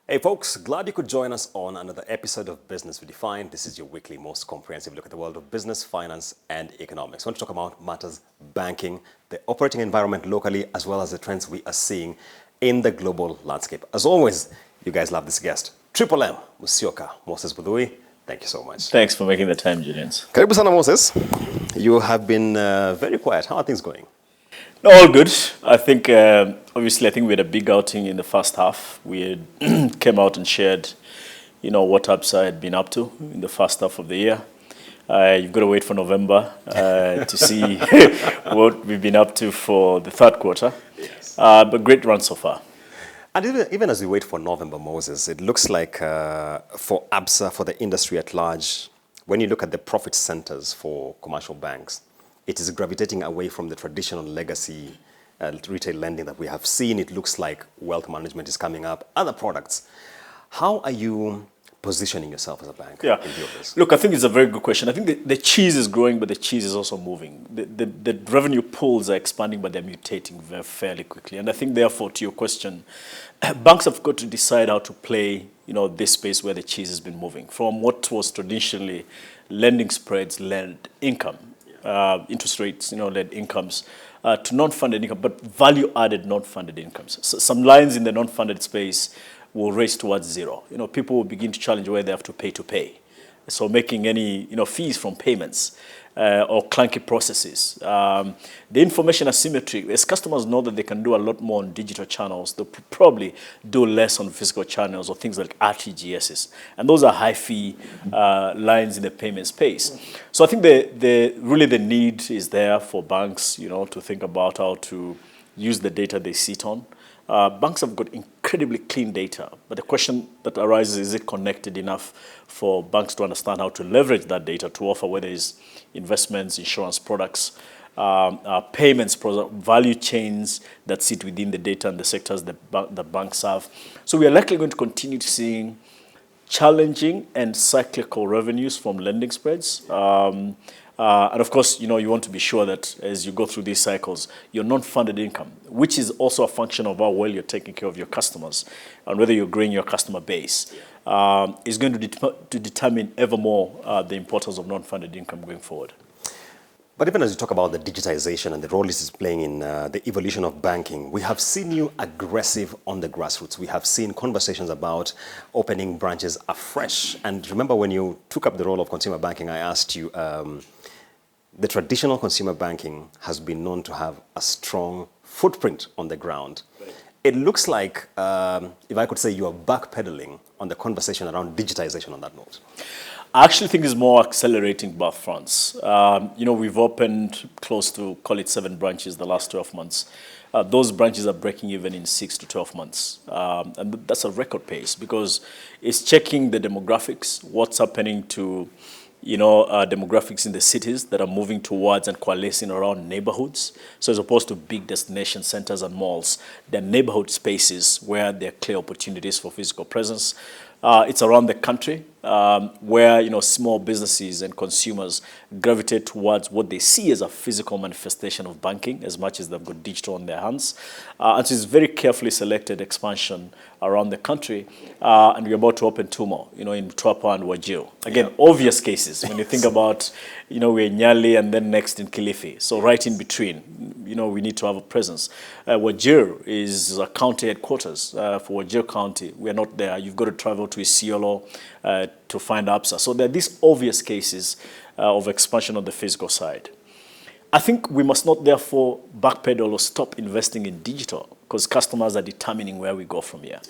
Hey folks, glad you could join us on another episode of Business Redefined. This is your weekly, most comprehensive look at the world of business, finance, and economics. We want to talk about matters banking, the operating environment locally, as well as the trends we are seeing in the global landscape. As always, you guys love this guest, Triple M, Musyoka, Moses Muthui. Thank you so much. Thanks for making the time, Julians. Karibu sana, Moses. You have been very quiet. How are things going? No, all good. I think, obviously, we had a big outing in the first half. We had came out and shared, what Absa had been up to in the first half of the year. You've got to wait for November to see what we've been up to for the third quarter. Yes. But great run so far. And even as we wait for November, Moses, it looks like for Absa, for the industry at large, when you look at the profit centers for commercial banks, it is gravitating away from the traditional legacy retail lending that we have seen. It looks like wealth management is coming up, other products. How are you positioning yourself as a bank in view of this? Look, I think it's a very good question. I think the cheese is growing, but the cheese is also moving. The revenue pools are expanding, but they're mutating fairly quickly. And I think, therefore, to your question, banks have got to decide how to play, this space where the cheese has been moving from what was traditionally lending spreads led income. Interest rates, led incomes, to non-funded income, but value-added non-funded incomes. So some lines in the non-funded space will race towards zero. People will begin to challenge where they have to pay. So making any, fees from payments or clunky processes. The information asymmetry, as customers know that they can do a lot more on digital channels, they'll probably do less on physical channels or things like RTGSs. And those are high fee lines in the payment space. So I think really the need is there for banks, to think about how to use the data they sit on. Banks have got incredibly clean data, but the question that arises, is it connected enough for banks to understand how to leverage that data to offer, whether it's investments, insurance products, payments, value chains that sit within the data and the sectors that banks have. So we are likely going to continue to seeing challenging and cyclical revenues from lending spreads. And of course, you want to be sure that as you go through these cycles, your non-funded income, which is also a function of how well you're taking care of your customers and whether you're growing your customer base, is going to determine ever more the importance of non-funded income going forward. But even as you talk about the digitization and the role this is playing in the evolution of banking, we have seen you aggressive on the grassroots. We have seen conversations about opening branches afresh. And remember when you took up the role of consumer banking, I asked you, the traditional consumer banking has been known to have a strong footprint on the ground. Right. It looks like, if I could say, you are backpedaling on the conversation around digitization on that note. I actually think it's more accelerating both fronts. We've opened close to, call it 7 branches the last 12 months. Those branches are breaking even in 6 to 12 months. And that's a record pace because it's checking the demographics, what's happening to demographics in the cities that are moving towards and coalescing around neighborhoods. So as opposed to big destination centers and malls, they're neighborhood spaces where there are clear opportunities for physical presence. It's around the country where small businesses and consumers gravitate towards what they see as a physical manifestation of banking as much as they've got digital on their hands. And so it's very carefully selected expansion around the country. And we're about to open 2 more, in Muthui and Wajir. Again, obvious cases when you think about, we're in Nyali and then next in Kilifi. So right in between, we need to have a presence. Wajir is a county headquarters for Wajir County. We're not there. You've got to travel to Isiolo to find Absa. So there are these obvious cases of expansion on the physical side. I think we must not therefore backpedal or stop investing in digital because customers are determining where we go from here.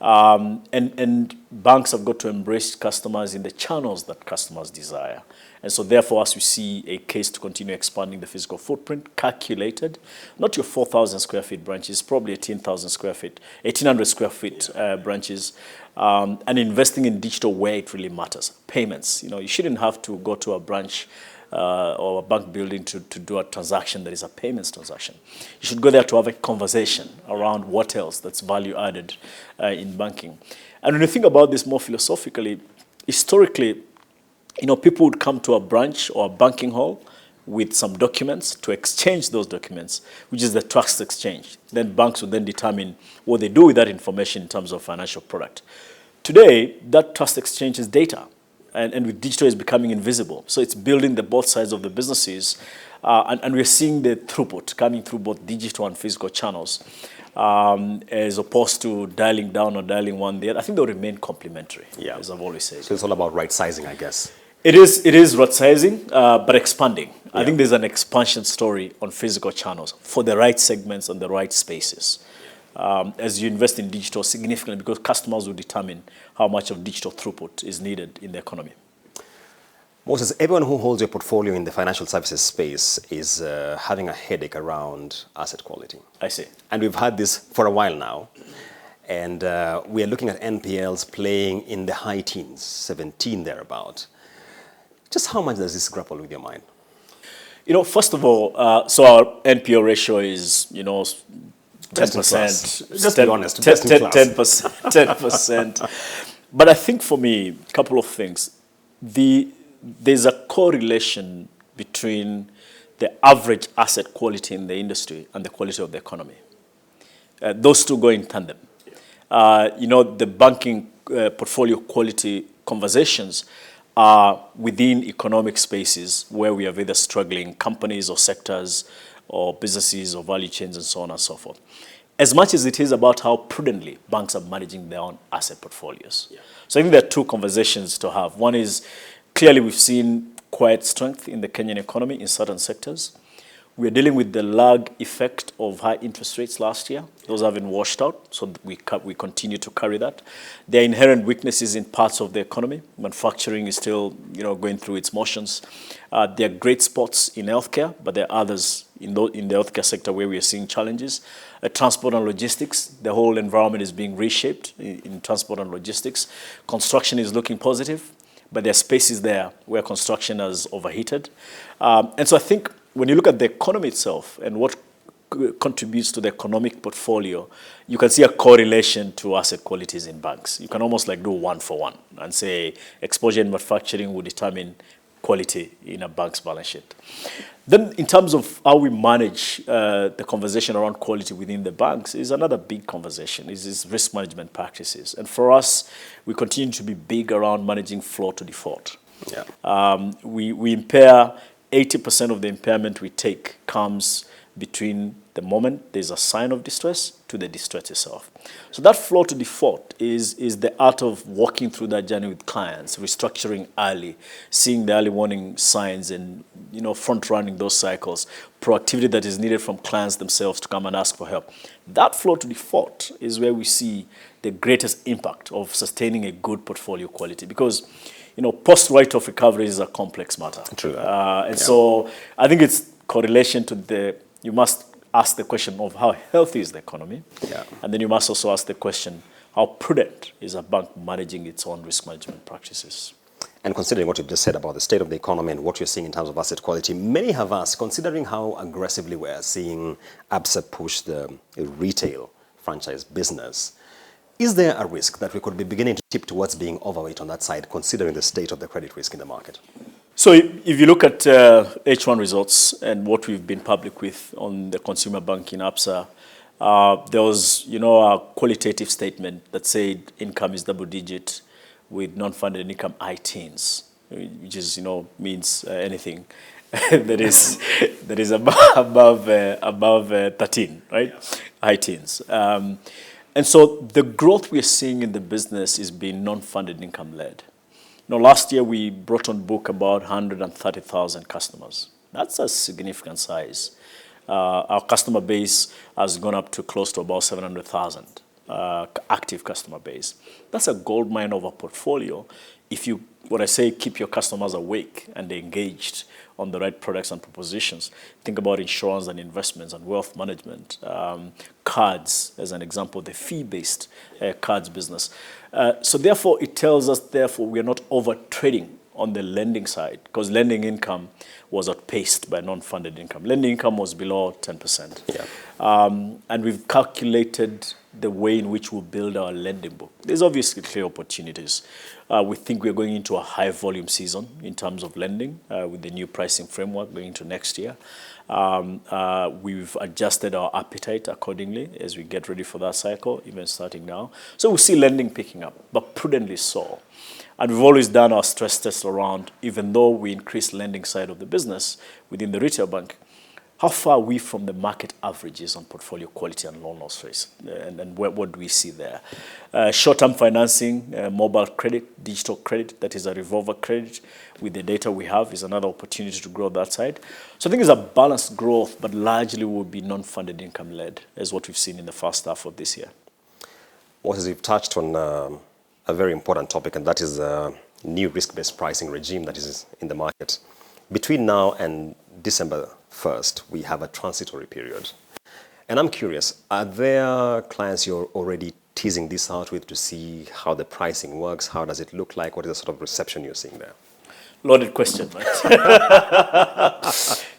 And banks have got to embrace customers in the channels that customers desire. And so therefore, as we see a case to continue expanding the physical footprint, calculated, not your 4,000 square feet branches, probably 18,000 square feet, 1,800 square feet branches, and investing in digital where it really matters. Payments, you shouldn't have to go to a branch or a bank building to do a transaction that is a payments transaction. You should go there to have a conversation around what else that's value added in banking. And when you think about this more philosophically, historically, people would come to a branch or a banking hall with some documents to exchange those documents, which is the trust exchange. Then banks would then determine what they do with that information in terms of financial product. Today, that trust exchange is data, and with digital, it's becoming invisible. So it's building the both sides of the businesses, and we're seeing the throughput coming through both digital and physical channels, as opposed to dialing down or dialing one there. I think they'll remain complementary, as I've always said. So it's all about right sizing, I guess. It is right sizing, but expanding. I think there's an expansion story on physical channels for the right segments and the right spaces. As you invest in digital significantly, because customers will determine how much of digital throughput is needed in the economy. Moses, everyone who holds your portfolio in the financial services space is having a headache around asset quality. I see. And we've had this for a while now. And we are looking at NPLs playing in the high teens, 17 thereabout. Just how much does this grapple with your mind? First of all, so our NPL ratio is, 10%. Just be honest. 10%. But I think for me, a couple of things. There's a correlation between the average asset quality in the industry and the quality of the economy. Those two go in tandem. The banking portfolio quality conversations are within economic spaces where we have either struggling companies or sectors or businesses or value chains and so on and so forth. As much as it is about how prudently banks are managing their own asset portfolios. Yeah. So I think there are two conversations to have. One is clearly we've seen quiet strength in the Kenyan economy in certain sectors. We're dealing with the lag effect of high interest rates last year. Those haven't washed out, so we continue to carry that. There are inherent weaknesses in parts of the economy. Manufacturing is still, going through its motions. There are great spots in healthcare, but there are others in the healthcare sector where we are seeing challenges. Transport and logistics, the whole environment is being reshaped in transport and logistics. Construction is looking positive, but there are spaces there where construction has overheated. And so I think when you look at the economy itself and what contributes to the economic portfolio, you can see a correlation to asset qualities in banks. You can almost do one for one and say exposure in manufacturing will determine quality in a bank's balance sheet. Then in terms of how we manage the conversation around quality within the banks is another big conversation, is risk management practices. And for us, we continue to be big around managing flow to default. Yeah. We impair 80% of the impairment we take comes between the moment there's a sign of distress to the distress itself. So that flow to default is the art of walking through that journey with clients, restructuring early, seeing the early warning signs and front running those cycles, proactivity that is needed from clients themselves to come and ask for help. That flow to default is where we see the greatest impact of sustaining a good portfolio quality, because post write-off recovery is a complex matter. True. So I think it's correlation to you must ask the question of how healthy is the economy. Yeah. And then you must also ask the question, how prudent is a bank managing its own risk management practices? And considering what you've just said about the state of the economy and what you're seeing in terms of asset quality, many have asked, considering how aggressively we're seeing Absa push the retail franchise business, is there a risk that we could be beginning to tip towards being overweight on that side, considering the state of the credit risk in the market? So if you look at H1 results and what we've been public with on the consumer banking Absa, there was, a qualitative statement that said income is double digit with non-funded income high teens, which is, means anything that is above 13, right? Yeah. High teens. And so the growth we're seeing in the business is being non-funded income led. Last year we brought on book about 130,000 customers. That's a significant size. Our customer base has gone up to close to about 700,000 active customer base. That's a gold mine of a portfolio. When I say keep your customers awake and engaged on the right products and propositions, think about insurance and investments and wealth management, cards, as an example, the fee-based cards business. So therefore, it tells us, we are not over trading on the lending side, because lending income was outpaced by non-funded income. Lending income was below 10%. And we've calculated the way in which we'll build our lending book. There's obviously clear opportunities. We think we're going into a high volume season in terms of lending with the new pricing framework going into next year. We've adjusted our appetite accordingly as we get ready for that cycle, even starting now. So we see lending picking up, but prudently so. And we've always done our stress test around, even though we increase lending side of the business within the retail bank, how far are we from the market averages on portfolio quality and loan loss rates? And what do we see there? Short-term financing, mobile credit, digital credit, that is a revolver credit, with the data we have, is another opportunity to grow that side. So I think it's a balanced growth, but largely will be non-funded income led, as what we've seen in the first half of this year. Moses, you've touched on a very important topic, and that is the new risk-based pricing regime that is in the market. Between now and December 1st, we have a transitory period. And I'm curious, are there clients you're already teasing this out with to see how the pricing works? How does it look like? What is the sort of reception you're seeing there? Loaded question, right?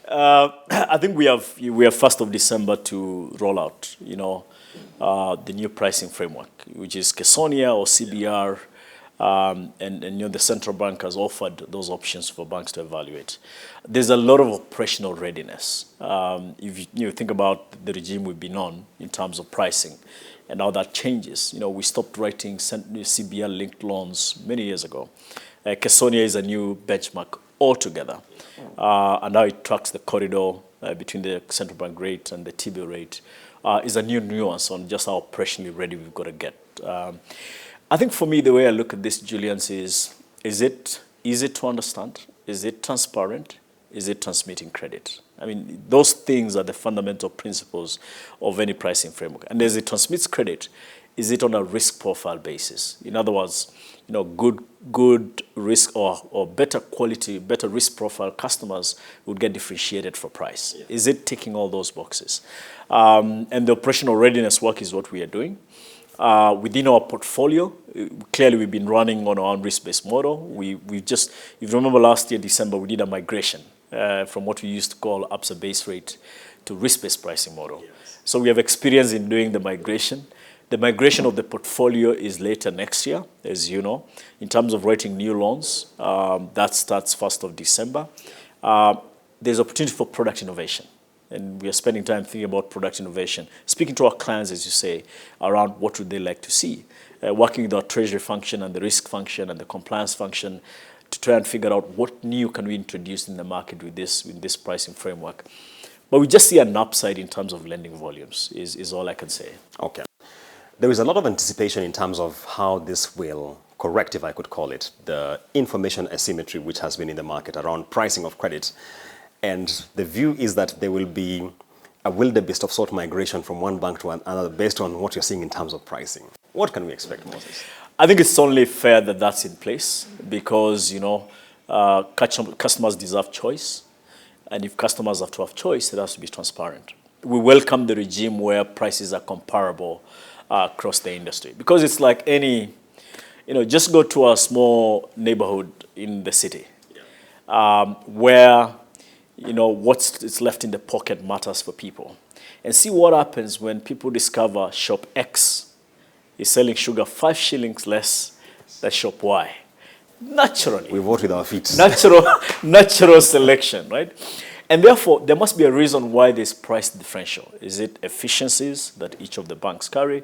I think we have 1st of December to roll out, the new pricing framework, which is Kesonia or CBR. And the central bank has offered those options for banks to evaluate. There's a lot of operational readiness. If you think about the regime we've been on in terms of pricing and how that changes. We stopped writing CBR-linked loans many years ago. Kesonia is a new benchmark altogether, and how it tracks the corridor between the central bank rate and the T-bill rate is a new nuance on just how operationally ready we've got to get. I think for me, the way I look at this, Julian, is it easy to understand? Is it transparent? Is it transmitting credit? I mean, those things are the fundamental principles of any pricing framework. And as it transmits credit, is it on a risk profile basis? In other words, good risk or better quality, better risk profile customers would get differentiated for price. Yeah. Is it ticking all those boxes? And the operational readiness work is what we are doing. Within our portfolio, clearly we've been running on our own risk-based model. If you remember last year, December, we did a migration from what we used to call Absa base rate to risk-based pricing model. Yes. So we have experience in doing the migration. The migration of the portfolio is later next year, as you know. In terms of writing new loans, that starts 1st of December. There's opportunity for product innovation. And we are spending time thinking about product innovation, speaking to our clients, as you say, around what would they like to see, working with our treasury function and the risk function and the compliance function to try and figure out what new can we introduce in the market with this pricing framework. But we just see an upside in terms of lending volumes, is all I can say. Okay. There is a lot of anticipation in terms of how this will correct, if I could call it, the information asymmetry which has been in the market around pricing of credit. And the view is that there will be a wildebeest of sort migration from one bank to another based on what you're seeing in terms of pricing. What can we expect, Moses? I think it's only fair that that's in place because, customers deserve choice. And if customers have to have choice, it has to be transparent. We welcome the regime where prices are comparable across the industry. Because it's like any, just go to a small neighborhood in the city where what's left in the pocket matters for people. And see what happens when people discover shop X is selling sugar 5 shillings less than shop Y. Naturally. We vote with our feet. Natural selection, right? And therefore, there must be a reason why there's price differential. Is it efficiencies that each of the banks carry?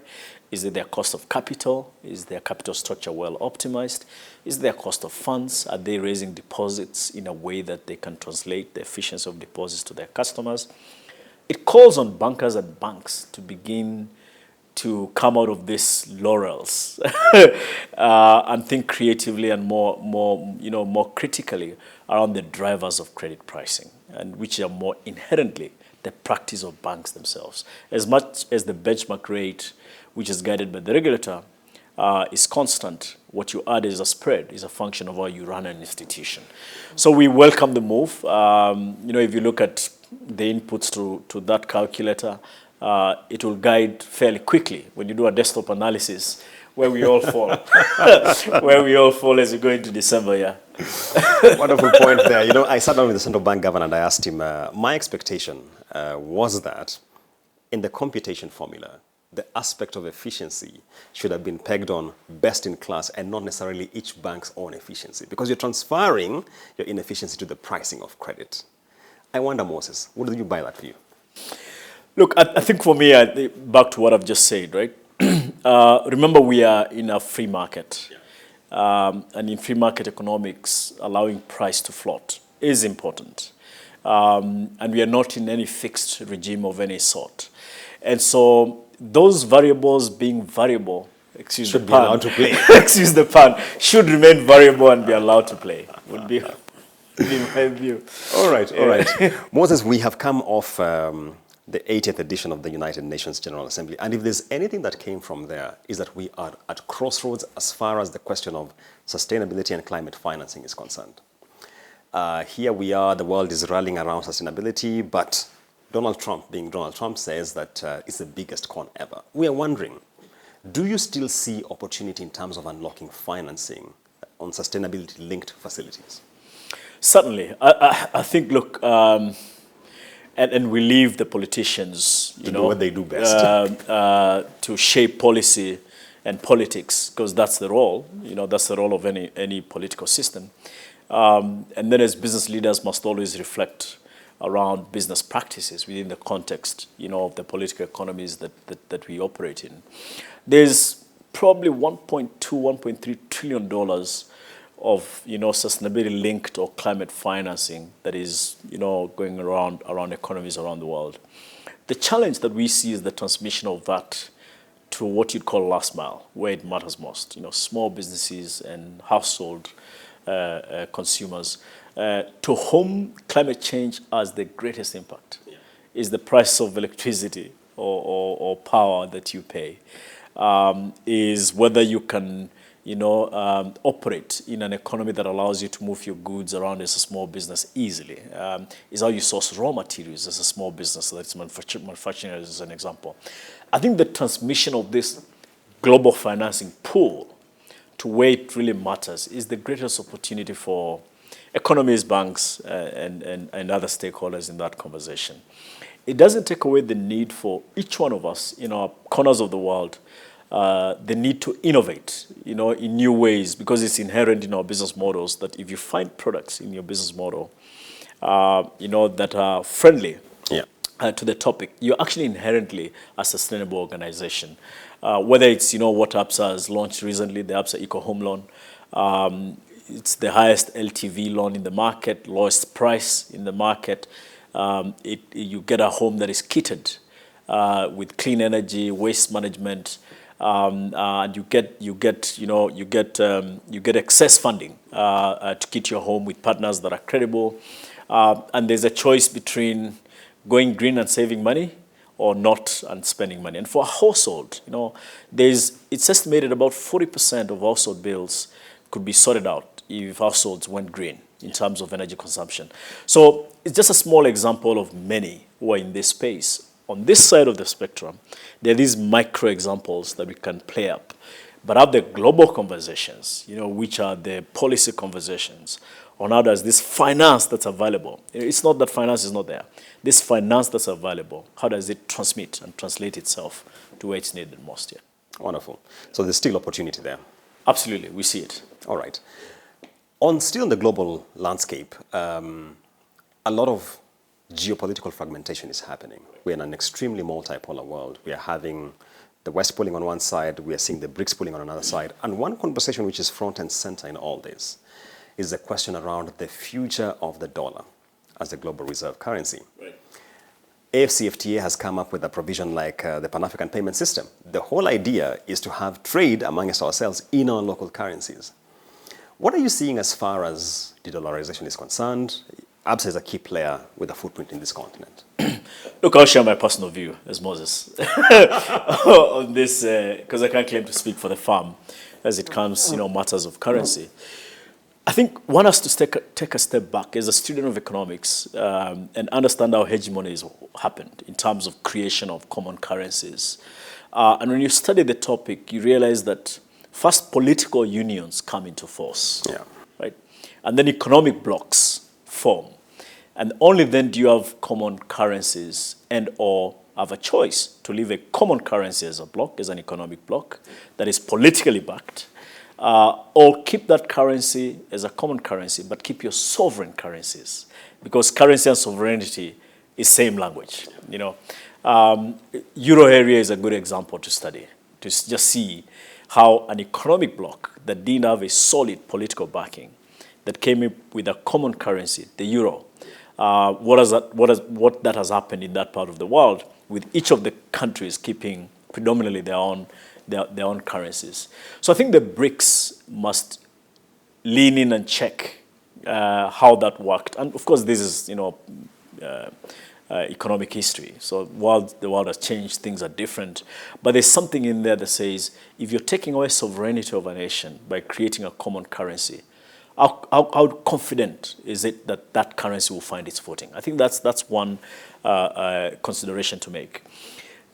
Is it their cost of capital? Is their capital structure well optimized? Is their cost of funds? Are they raising deposits in a way that they can translate the efficiency of deposits to their customers? It calls on bankers and banks to begin to come out of these laurels and think creatively and more critically around the drivers of credit pricing, and which are more inherently the practice of banks themselves. As much as the benchmark rate, which is guided by the regulator, is constant, what you add is a spread, is a function of how you run an institution. So we welcome the move. If you look at the inputs to that calculator, it will guide fairly quickly when you do a desktop analysis where we all fall, where we all fall as we go into December, yeah. Wonderful point there. You know, I sat down with the central bank governor and I asked him, my expectation was that in the computation formula, the aspect of efficiency should have been pegged on best in class and not necessarily each bank's own efficiency, because you're transferring your inefficiency to the pricing of credit. I wonder, Moses, would you buy that view? Look, I think for me, back to what I've just said, right? Remember, we are in a free market. And in free market economics, allowing price to float is important. And we are not in any fixed regime of any sort. And so those variables being variable, should be allowed to play. excuse the pun, should remain variable and be allowed to play, would be my view. All right, all right. Moses, we have come off the 80th edition of the United Nations General Assembly. And if there's anything that came from there, is that we are at crossroads as far as the question of sustainability and climate financing is concerned. Here we are, the world is rallying around sustainability, but Donald Trump, being Donald Trump, says that it's the biggest con ever. We are wondering, do you still see opportunity in terms of unlocking financing on sustainability-linked facilities? Certainly. I think, look, and we leave the politicians, to do what they do best. To shape policy and politics, because that's the role. That's the role of any political system. And then as business leaders must always reflect around business practices within the context, of the political economies that we operate in. There's probably $1.2, $1.3 trillion of sustainability linked or climate financing that is going around economies around the world. The challenge that we see is the transmission of that to what you'd call last mile, where it matters most. Small businesses and household consumers, to whom climate change has the greatest impact, is the price of electricity or power that you pay, is whether you can operate in an economy that allows you to move your goods around as a small business easily, is how you source raw materials as a small business, so that's manufacturing as an example. I think the transmission of this global financing pool to where it really matters is the greatest opportunity for economies, banks, and other stakeholders in that conversation. It doesn't take away the need for each one of us in our corners of the world, the need to innovate, in new ways, because it's inherent in our business models that if you find products in your business model, that are friendly to the topic, you're actually inherently a sustainable organization. Whether it's, what Absa has launched recently, the Absa Eco Home Loan, it's the highest LTV loan in the market, lowest price in the market. You get a home that is kitted with clean energy, waste management, and you get excess funding to kit your home with partners that are credible. And there's a choice between going green and saving money or not and spending money. And for a household, it's estimated about 40% of household bills could be sorted out if households went green in terms of energy consumption. So it's just a small example of many who are in this space. On this side of the spectrum, there are these micro examples that we can play up. But have the global conversations, which are the policy conversations on how does this finance that's available. It's not that finance is not there. This finance that's available, how does it transmit and translate itself to where it's needed most? Yeah. Wonderful. So there's still opportunity there. Absolutely, we see it. All right. Still in the global landscape, a lot of geopolitical fragmentation is happening. We're in an extremely multipolar world. We are having the West pulling on one side, we are seeing the BRICS pulling on another side. And one conversation which is front and center in all this is the question around the future of the dollar as the global reserve currency. Right. AFCFTA has come up with a provision like the Pan-African Payment System. The whole idea is to have trade amongst ourselves in our local currencies. What are you seeing as far as de-dollarization is concerned? Absa is a key player with a footprint in this continent. Look, I'll share my personal view as Moses on this, because I can't claim to speak for the farm as it comes, matters of currency. I think one has to take a step back as a student of economics and understand how hegemony has happened in terms of creation of common currencies. And when you study the topic, you realize that first political unions come into force, right? And then economic blocks form. And only then do you have common currencies and or have a choice to leave a common currency as a block, as an economic block, that is politically backed, or keep that currency as a common currency, but keep your sovereign currencies, because currency and sovereignty is same language. You know, Euro area is a good example to study, to just see how an economic bloc that didn't have a solid political backing, that came up with a common currency, the euro, what that has happened in that part of the world, with each of the countries keeping predominantly their own currencies. So I think the BRICS must lean in and check how that worked. And of course, this is, you know, economic history. So while the world has changed, things are different. But there's something in there that says, if you're taking away sovereignty of a nation by creating a common currency, how confident is it that that currency will find its footing? I think that's one consideration to make.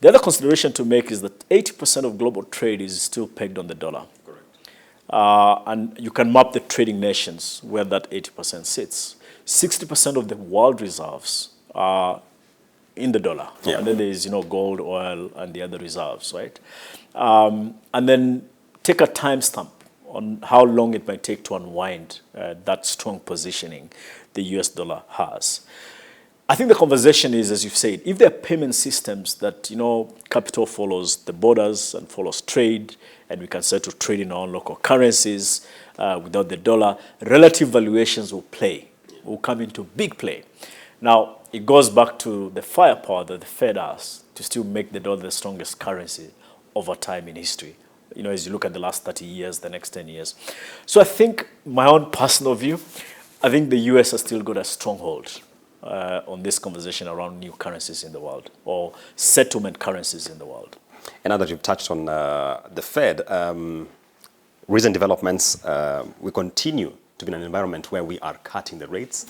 The other consideration to make is that 80% of global trade is still pegged on the dollar. Correct. And you can map the trading nations where that 80% sits. 60% of the world reserves are in the dollar. Yeah. And then there's, you know, gold, oil, and the other reserves, right? And then take a timestamp on how long it might take to unwind that strong positioning the US dollar has. I think the conversation is, as you've said, if there are payment systems that, you know, capital follows the borders and follows trade, and we can settle trade in our own local currencies without the dollar, relative valuations will come into big play. Now, it goes back to the firepower that the Fed has to still make the dollar the strongest currency over time in history. You know, as you look at the last 30 years, the next 10 years. So I think, my own personal view, I think the US has still got a stronghold on this conversation around new currencies in the world, or settlement currencies in the world. And now that you've touched on the Fed, recent developments, we continue to be in an environment where we are cutting the rates.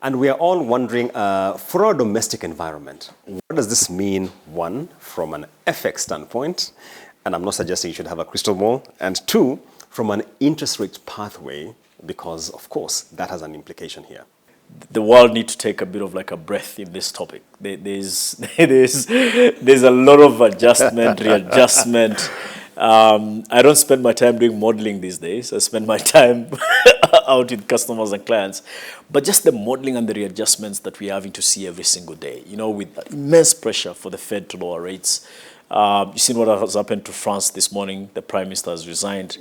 And we are all wondering, for our domestic environment, what does this mean, one, from an FX standpoint, and I'm not suggesting you should have a crystal ball, and two, from an interest rate pathway, because, of course, that has an implication here. The world needs to take a bit of like a breath in this topic. There's a lot of adjustment, readjustment. I don't spend my time doing modeling these days. I spend my time out with customers and clients. But just the modeling and the readjustments that we're having to see every single day, you know, with immense pressure for the Fed to lower rates. You've seen what has happened to France this morning. The Prime Minister has resigned.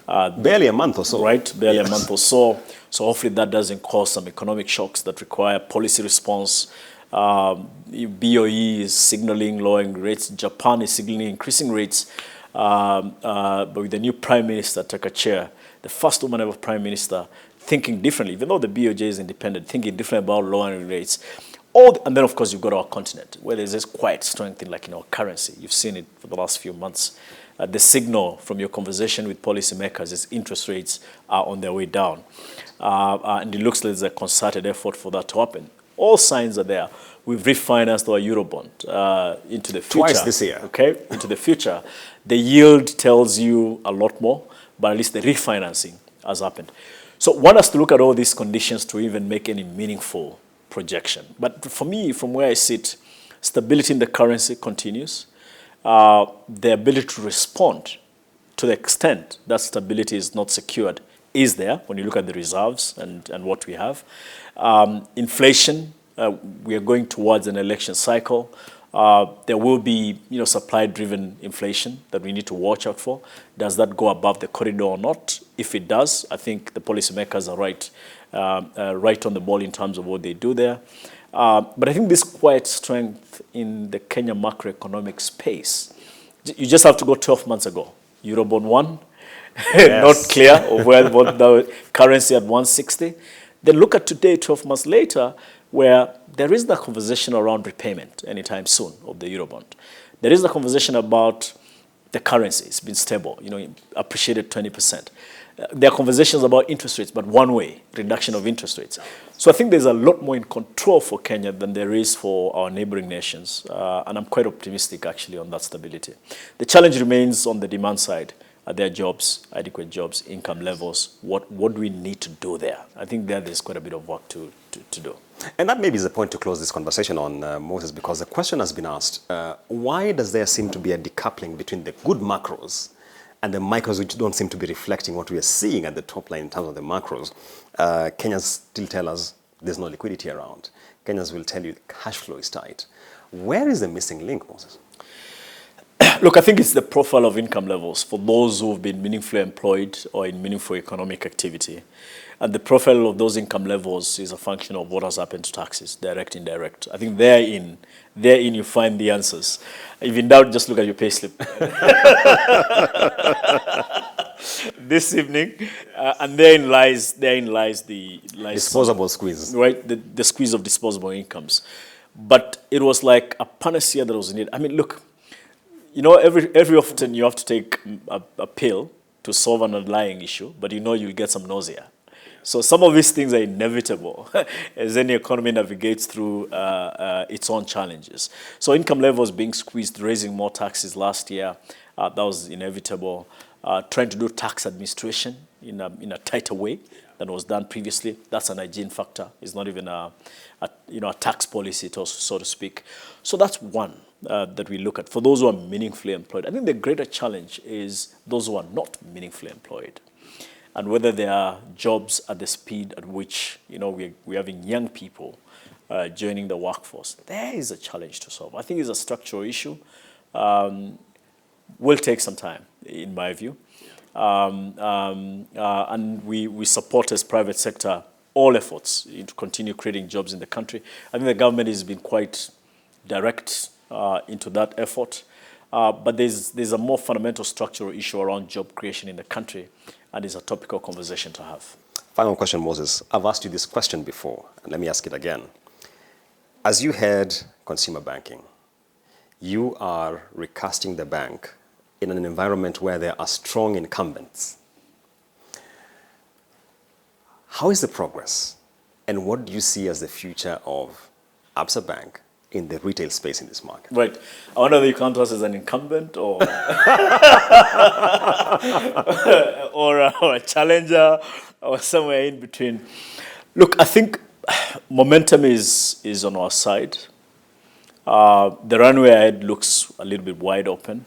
Barely a month or so. Right, barely a month or so. So hopefully that doesn't cause some economic shocks that require policy response. BOE is signaling lowering rates. Japan is signaling increasing rates. But with the new Prime Minister, Taka Chair, the first woman ever Prime Minister, thinking differently, even though the BOJ is independent, thinking differently about lowering rates. And then, of course, you've got our continent, where there's this quiet strength in our currency. You've seen it for the last few months. The signal from your conversation with policymakers is interest rates are on their way down. And it looks like there's a concerted effort for that to happen. All signs are there. We've refinanced our Eurobond into the future. Twice this year. Okay, into the future. The yield tells you a lot more, but at least the refinancing has happened. So one has to look at all these conditions to even make any meaningful projection. But for me, from where I sit, stability in the currency continues. The ability to respond to the extent that stability is not secured is there when you look at the reserves and what we have. Inflation, we are going towards an election cycle. There will be supply-driven inflation that we need to watch out for. Does that go above the corridor or not? If it does, I think the policymakers are right on the ball in terms of what they do there. But I think this quiet strength in the Kenya macroeconomic space, you just have to go 12 months ago. Eurobond 1, yes. Not clear of where the currency at 160. Then look at today, 12 months later, where there is the conversation around repayment anytime soon of the Eurobond. There is the conversation about the currency. It's been stable, appreciated 20%. there are conversations about interest rates, but one way, reduction of interest rates. So I think there's a lot more in control for Kenya than there is for our neighboring nations. And I'm quite optimistic, actually, on that stability. The challenge remains on the demand side. Are there jobs, adequate jobs, income levels? What do we need to do there? I think there's quite a bit of work to do. And that maybe is the point to close this conversation on, Moses, because the question has been asked, why does there seem to be a decoupling between the good macros and the micros, which don't seem to be reflecting what we are seeing at the top line in terms of the macros? Kenyans still tell us there's no liquidity around. Kenyans will tell you cash flow is tight. Where is the missing link, Moses? Look, I think it's the profile of income levels for those who have been meaningfully employed or in meaningful economic activity. And the profile of those income levels is a function of what has happened to taxes, direct, indirect. I think therein you find the answers. If in doubt, just look at your payslip this evening, and therein lies the disposable squeeze, right? The squeeze of disposable incomes. But it was like a panacea that was needed. I mean, look, you know, every often you have to take a pill to solve an underlying issue, but you know you'll get some nausea. So some of these things are inevitable as any economy navigates through its own challenges. So income levels being squeezed, raising more taxes last year, that was inevitable. Trying to do tax administration in a tighter way than was done previously, that's an hygiene factor. It's not even a tax policy, so to speak. So that's one that we look at for those who are meaningfully employed. I think the greater challenge is those who are not meaningfully employed, and whether there are jobs at the speed at which we're having young people joining the workforce. There is a challenge to solve. I think it's a structural issue. Will take some time, in my view. And we support as private sector all efforts to continue creating jobs in the country. I think the government has been quite direct into that effort. But there's a more fundamental structural issue around job creation in the country, and it's a topical conversation to have. Final question, Moses. I've asked you this question before, and let me ask it again. As you head consumer banking, you are recasting the bank in an environment where there are strong incumbents. How is the progress? And what do you see as the future of Absa Bank in the retail space in this market? Right. I wonder if you count us as an incumbent or or a challenger or somewhere in between. Look, I think momentum is on our side. The runway ahead looks a little bit wide open.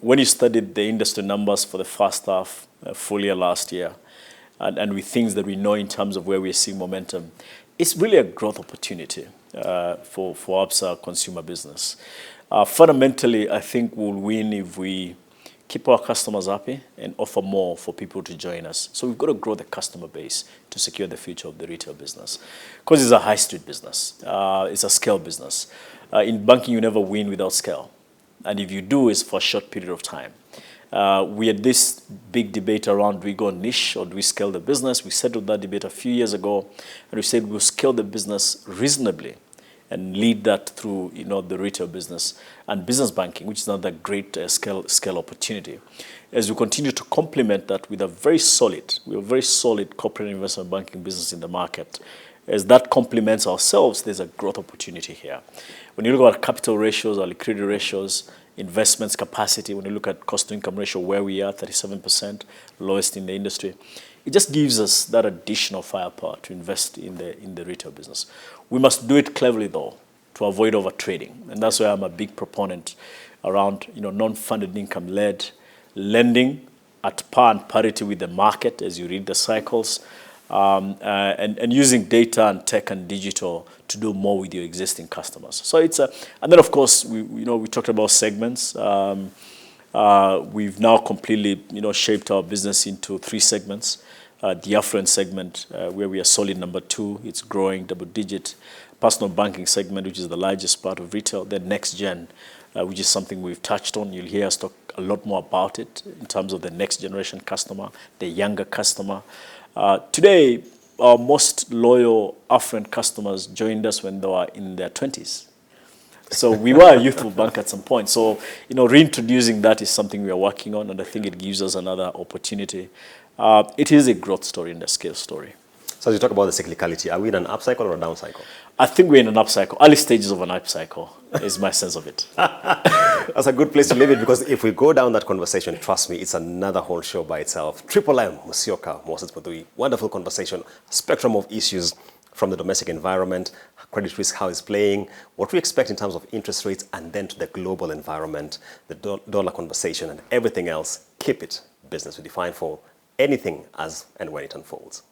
When you studied the industry numbers for the first half, full year last year, and with things that we know in terms of where we're seeing momentum, it's really a growth opportunity for Absa consumer business. Fundamentally, I think we'll win if we keep our customers happy and offer more for people to join us. So we've got to grow the customer base to secure the future of the retail business, because it's a high street business. It's a scale business. In banking, you never win without scale. And if you do, it's for a short period of time. We had this big debate around, do we go niche or do we scale the business? We settled that debate a few years ago, and we said we'll scale the business reasonably and lead that through the retail business and business banking, which is another great scale opportunity. As we continue to complement that with a very solid corporate investment banking business in the market, as that complements ourselves, there's a growth opportunity here. When you look at our capital ratios, our liquidity ratios, investments capacity, when you look at cost-to-income ratio, where we are, 37%, lowest in the industry, it just gives us that additional firepower to invest in the retail business. We must do it cleverly, though, to avoid over-trading. And that's why I'm a big proponent around non-funded income-led lending at par and parity with the market as you read the cycles, and using data and tech and digital to do more with your existing customers. So it's and then of course we talked about segments. We've now completely shaped our business into 3 segments. The affluent segment, where we are solid number 2, it's growing double digit. Personal banking segment, which is the largest part of retail. Then next gen, which is something we've touched on. You'll hear us talk a lot more about it in terms of the next generation customer, the younger customer. Today, our most loyal affluent customers joined us when they were in their 20s. So we were a youthful bank at some point. So, reintroducing that is something we are working on, and I think it gives us another opportunity. It is a growth story and a scale story. So as you talk about the cyclicality, are we in an up cycle or a down cycle? I think we're in an up cycle, early stages of an up cycle is my sense of it. That's a good place to leave it, because if we go down that conversation, trust me, it's another whole show by itself. Triple M, Musyoka, Muthui, wonderful conversation, spectrum of issues from the domestic environment, credit risk, how it's playing, what we expect in terms of interest rates, and then to the global environment, the dollar conversation, and everything else. Keep it business redefined for anything as and when it unfolds.